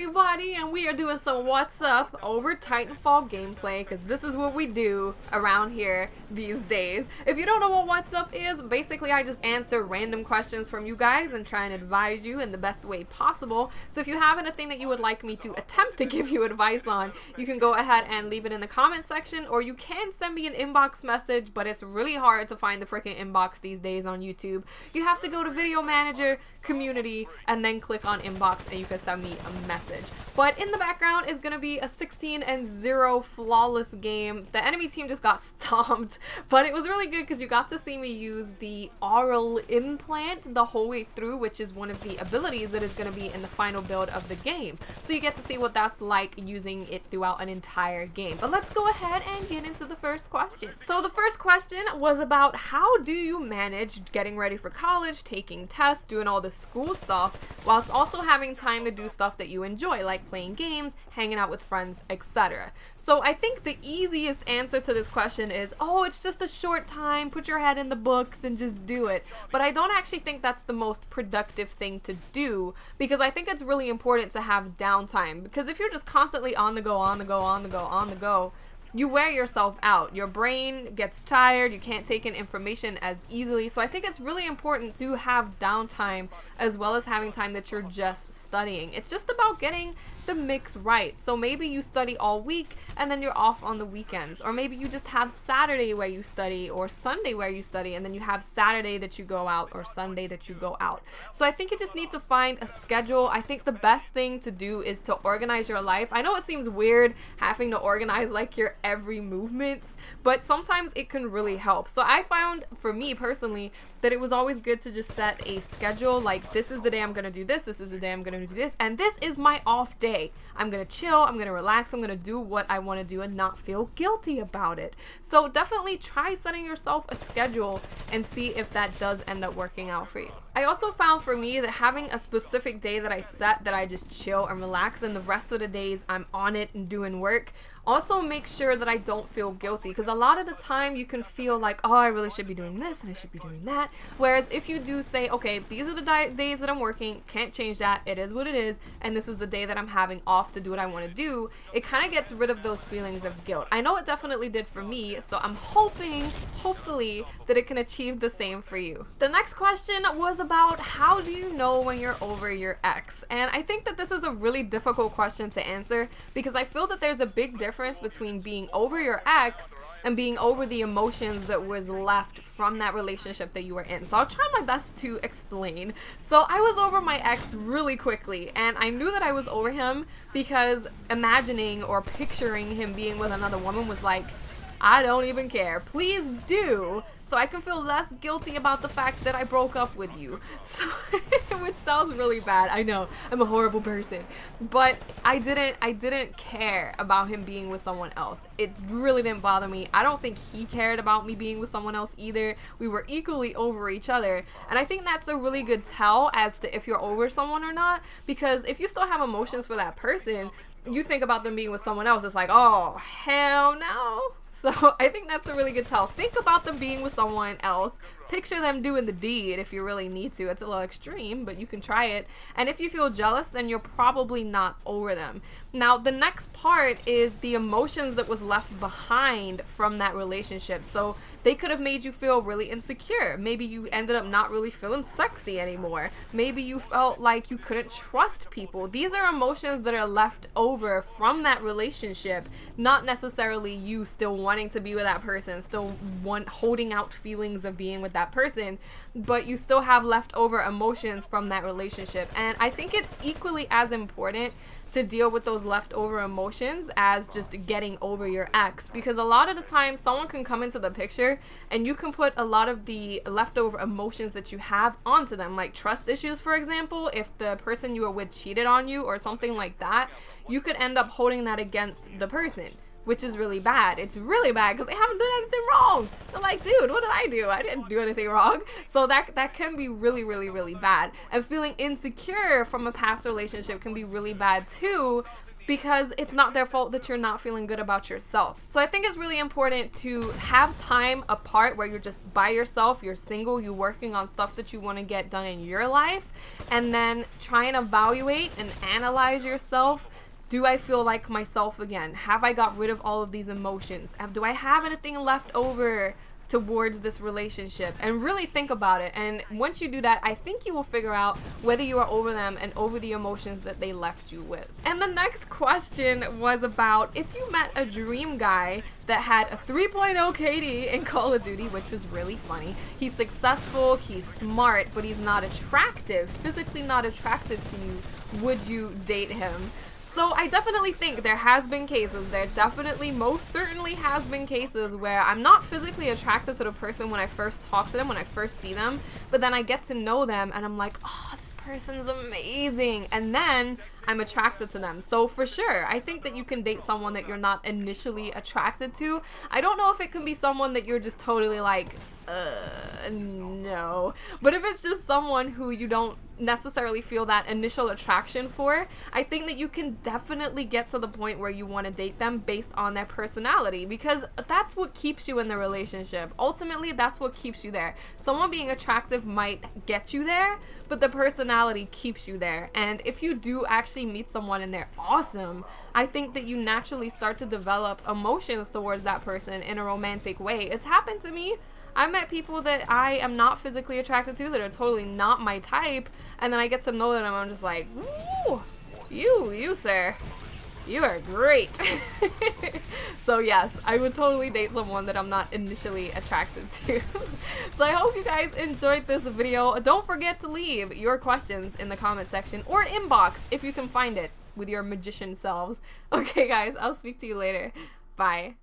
everybody, and we are doing some what's up over Titanfall gameplay, because this is what we do around here these days. If you don't know what what's up is, basically I just answer random questions from you guys and try and advise you in the best way possible. So if you have anything that you would like me to attempt to give you advice on, you can go ahead and leave it in the comment section, or you can send me an inbox message, but it's really hard to find the freaking inbox these days on YouTube. You have to go to Video Manager, Community, and then click on inbox and you can send me a message. But in the background is going to be a 16-0 flawless game. The enemy team just got stomped, but it was really good because you got to see me use the aural implant the whole way through, which is one of the abilities that is going to be in the final build of the game. So you get to see what that's like using it throughout an entire game. But let's go ahead and get into the first question. So the first question was about how do you manage getting ready for college, taking tests, doing all this school stuff, whilst also having time to do stuff that you enjoy, like playing games, hanging out with friends, etc. So I think the easiest answer to this question is, oh, it's just a short time, put your head in the books and just do it. But I don't actually think that's the most productive thing to do, because I think it's really important to have downtime, because if you're just constantly on the go, you wear yourself out. Your brain gets tired, you can't take in information as easily. So I think it's really important to have downtime as well as having time that you're just studying. It's just about getting the mix right. So maybe you study all week and then you're off on the weekends, or maybe you just have Saturday where you study or Sunday where you study, and then you have Saturday that you go out or Sunday that you go out. So I think you just need to find a schedule. I think the best thing to do is to organize your life. I know it seems weird having to organize like your every movements, but sometimes it can really help. So I found, for me personally, that it was always good to just set a schedule, like this is the day I'm gonna do this, this is the day I'm gonna do this, and this is my off day. I'm gonna chill, I'm gonna relax, I'm gonna do what I want to do and not feel guilty about it. So definitely try setting yourself a schedule and see if that does end up working out for you. I also found for me that having a specific day that I set that I just chill and relax, and the rest of the days I'm on it and doing work, also make sure that I don't feel guilty, because a lot of the time you can feel like, oh, I really should be doing this and I should be doing that. Whereas if you do say, okay, these are the days that I'm working, can't change that, it is what it is, and this is the day that I'm having off to do what I want to do, it kind of gets rid of those feelings of guilt. I know it definitely did for me, so I'm hopefully, that it can achieve the same for you. The next question was about how do you know when you're over your ex? And I think that this is a really difficult question to answer, because I feel that there's a big difference between being over your ex and being over the emotions that was left from that relationship that you were in. So I'll try my best to explain. So I was over my ex really quickly, and I knew that I was over him because imagining or picturing him being with another woman was like, I don't even care. Please do, so I can feel less guilty about the fact that I broke up with you. So, which sounds really bad. I know, I'm a horrible person. But I didn't care about him being with someone else. It really didn't bother me. I don't think he cared about me being with someone else either. We were equally over each other. And I think that's a really good tell as to if you're over someone or not. Because if you still have emotions for that person, you think about them being with someone else, it's like, oh, hell no. So I think that's a really good tell. Think about them being with someone else. Picture them doing the deed if you really need to. It's a little extreme, but you can try it. And if you feel jealous, then you're probably not over them. Now, the next part is the emotions that was left behind from that relationship. So they could have made you feel really insecure. Maybe you ended up not really feeling sexy anymore. Maybe you felt like you couldn't trust people. These are emotions that are left over from that relationship, not necessarily you still wanting to be with that person, still holding out feelings of being with that person, but you still have leftover emotions from that relationship. And I think it's equally as important to deal with those leftover emotions as just getting over your ex, because a lot of the time someone can come into the picture and you can put a lot of the leftover emotions that you have onto them, like trust issues, for example. If the person you were with cheated on you or something like that, you could end up holding that against the person, which is really bad. It's really bad because they haven't done anything wrong. They're like, dude, what did I do? I didn't do anything wrong. So that can be really bad. And feeling insecure from a past relationship can be really bad too, because it's not their fault that you're not feeling good about yourself. So I think it's really important to have time apart where you're just by yourself, you're single, you're working on stuff that you want to get done in your life, and then try and evaluate and analyze yourself. Do I feel like myself again? Have I got rid of all of these emotions? Do I have anything left over towards this relationship? And really think about it. And once you do that, I think you will figure out whether you are over them and over the emotions that they left you with. And the next question was about if you met a dream guy that had a 3.0 KD in Call of Duty, which was really funny. He's successful, he's smart, but he's not attractive, physically not attractive to you. Would you date him? So I definitely think there has been cases, there definitely most certainly has been cases where I'm not physically attracted to the person when I first talk to them, when I first see them, but then I get to know them and I'm like, oh, this person's amazing, and then I'm attracted to them. So for sure, I think that you can date someone that you're not initially attracted to. I don't know if it can be someone that you're just totally like, no. But if it's just someone who you don't necessarily feel that initial attraction for, I think that you can definitely get to the point where you want to date them based on their personality, because that's what keeps you in the relationship. Ultimately, that's what keeps you there. Someone being attractive might get you there, but the personality keeps you there. And if you do actually meet someone and they're awesome, I think that you naturally start to develop emotions towards that person in a romantic way. It's happened to me. I've met people that I am not physically attracted to, that are totally not my type, and then I get to know them and I'm just like, ooh, you sir, you are great. So yes, I would totally date someone that I'm not initially attracted to. So I hope you guys enjoyed this video. Don't forget to leave your questions in the comment section or inbox if you can find it with your magician selves. Okay guys, I'll speak to you later. Bye.